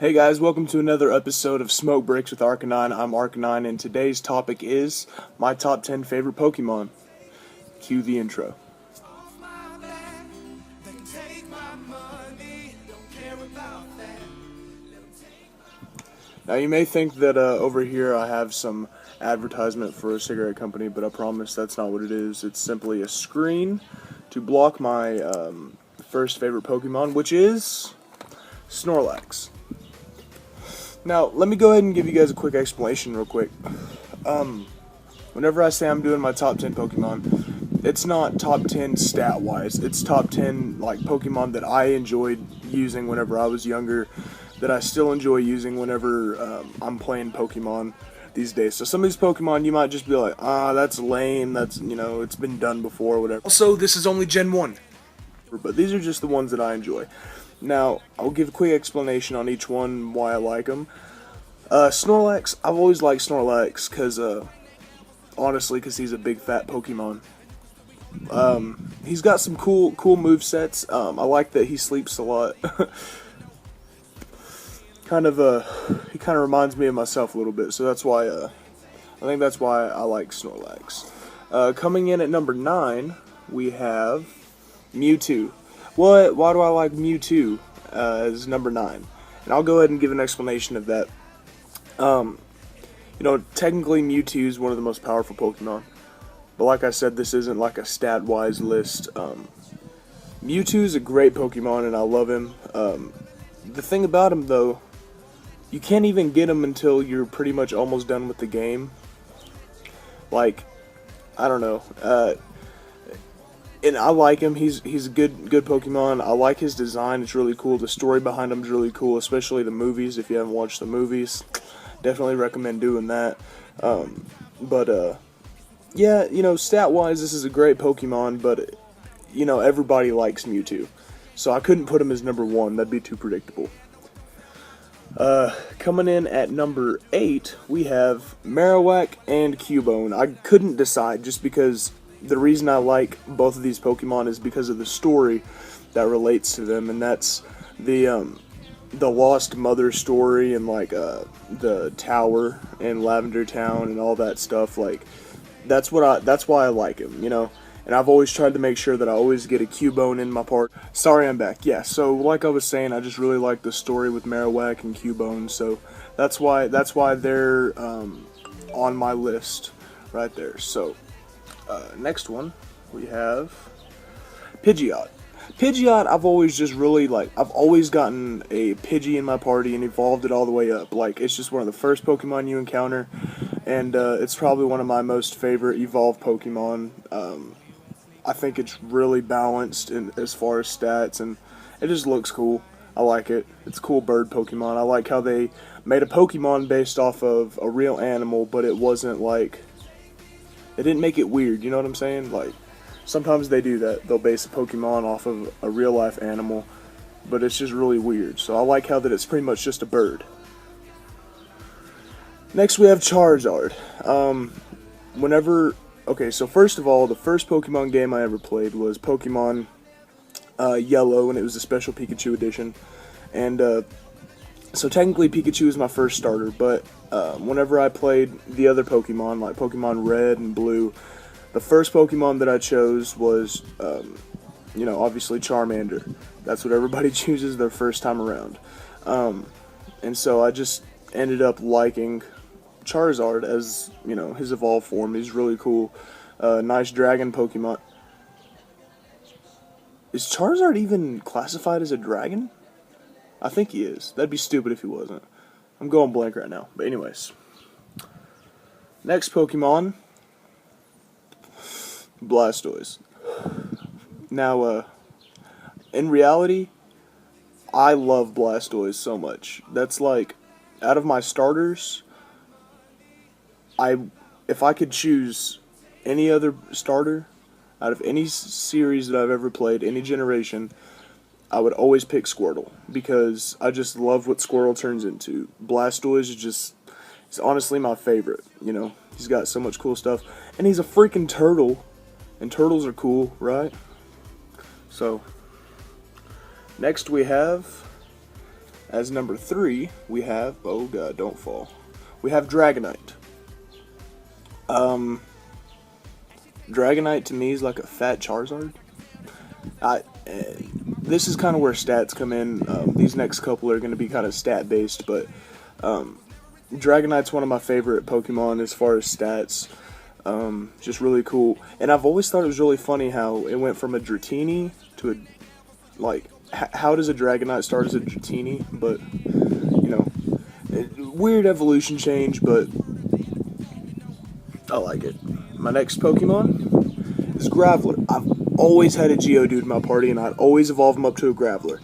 Hey guys, welcome to another episode of Smoke Breaks with Arcanine. I'm Arcanine, and today's topic is my top 10 favorite Pokemon. Cue the intro. Now you may think that over here I have some advertisement for a cigarette company, but I promise that's not what it is. It's simply a screen to block my first favorite Pokemon, which is Snorlax. Now, let me go ahead and give you guys a quick explanation real quick. Whenever I say I'm doing my top 10 Pokemon, it's not top 10 stat-wise. It's top 10, like, Pokemon that I enjoyed using whenever I was younger, that I still enjoy using whenever I'm playing Pokemon these days. So some of these Pokemon, you might just be like, that's lame, that's, it's been done before, whatever. Also, this is only Gen 1. But these are just the ones that I enjoy. Now, I'll give a quick explanation on each one, why I like them. Snorlax, I've always liked Snorlax, honestly, because he's a big fat Pokemon. He's got some cool movesets. I like that he sleeps a lot. He kind of reminds me of myself a little bit, so that's why, I think that's why I like Snorlax. Coming in at number 9, we have Mewtwo. Why do I like Mewtwo as number 9? And I'll go ahead and give an explanation of that. Technically Mewtwo is one of the most powerful Pokemon. But like I said, this isn't like a stat-wise list. Mewtwo is a great Pokemon and I love him. The thing about him, though, you can't even get him until you're pretty much almost done with the game. Like, I don't know. And I like him. He's a good Pokemon. I like his design. It's really cool. The story behind him is really cool, especially the movies. If you haven't watched the movies, definitely recommend doing that. Yeah, stat-wise, this is a great Pokemon, but, everybody likes Mewtwo. So I couldn't put him as number 1. That'd be too predictable. Coming in at number 8, we have Marowak and Cubone. I couldn't decide just because the reason I like both of these Pokemon is because of the story that relates to them, and that's the lost mother story and like the tower in Lavender Town and all that stuff. Like that's why I like him, And I've always tried to make sure that I always get a Cubone in my part. Sorry, I'm back. Yeah, so like I was saying, I just really like the story with Marowak and Cubone, so that's why they're on my list right there. So next one, we have Pidgeot. Pidgeot, I've always just really, I've always gotten a Pidgey in my party and evolved it all the way up. Like, it's just one of the first Pokemon you encounter, and it's probably one of my most favorite evolved Pokemon. I think it's really balanced as far as stats, and it just looks cool. I like it. It's a cool bird Pokemon. I like how they made a Pokemon based off of a real animal, but it wasn't like... They didn't make it weird, you know what I'm saying? Like, sometimes they do that. They'll base a Pokemon off of a real-life animal, but it's just really weird. So I like how that it's pretty much just a bird. Next, we have Charizard. Okay, so first of all, the first Pokemon game I ever played was Pokemon Yellow, and it was a special Pikachu edition. And so technically Pikachu is my first starter, but whenever I played the other Pokemon, like Pokemon Red and Blue, the first Pokemon that I chose was, obviously Charmander. That's what everybody chooses their first time around. And so I just ended up liking Charizard as, his evolved form. He's really cool. Nice dragon Pokemon. Is Charizard even classified as a dragon? I think he is. That'd be stupid if he wasn't. I'm going blank right now. But anyways. Next Pokemon. Blastoise. Now, in reality, I love Blastoise so much. That's like, out of my starters, if I could choose any other starter, out of any series that I've ever played, any generation, I would always pick Squirtle, because I just love what Squirtle turns into. Blastoise is he's honestly my favorite, He's got so much cool stuff, and he's a freaking turtle, and turtles are cool, right? So, next we have As number 3, we have, oh god, don't fall. We have Dragonite. Dragonite to me is like a fat Charizard. This is kind of where stats come in. These next couple are going to be kind of stat based, but Dragonite's one of my favorite Pokemon as far as stats. Just really cool. And I've always thought it was really funny how it went from a Dratini to a, like, how does a Dragonite start as a Dratini? But, you know, weird evolution change, but I like it. My next Pokemon is Graveler. I've always had a Geodude in my party, and I'd always evolve him up to a Graveler.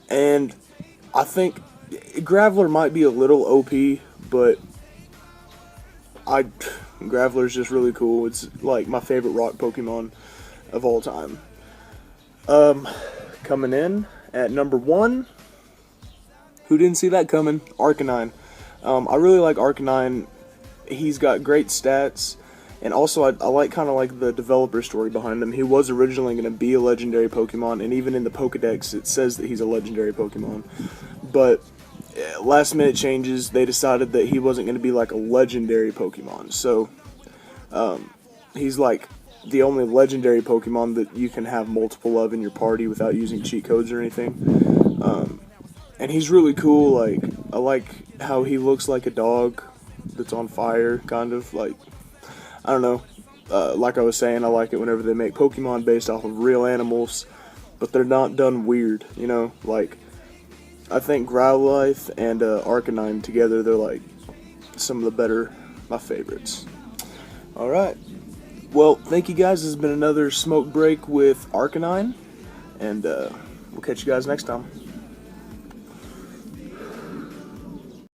And I think Graveler might be a little OP, but Graveler's just really cool. It's like my favorite rock Pokemon of all time. Coming in at number 1, who didn't see that coming? Arcanine. I really like Arcanine. He's got great stats, and also I like kind of like the developer story behind him. He was originally going to be a legendary Pokemon, and even in the Pokedex it says that he's a legendary Pokemon. But last minute changes, they decided that he wasn't going to be like a legendary Pokemon. So he's like the only legendary Pokemon that you can have multiple of in your party without using cheat codes or anything. And he's really cool. Like, I like how he looks like a dog that's on fire, kind of. Like, I don't know. Like I was saying, I like it whenever they make Pokemon based off of real animals, but they're not done weird, you know? Like, I think Growlithe and Arcanine together, they're like some of the better, my favorites. Alright. Well, thank you guys. This has been another smoke break with Arcanine, and we'll catch you guys next time.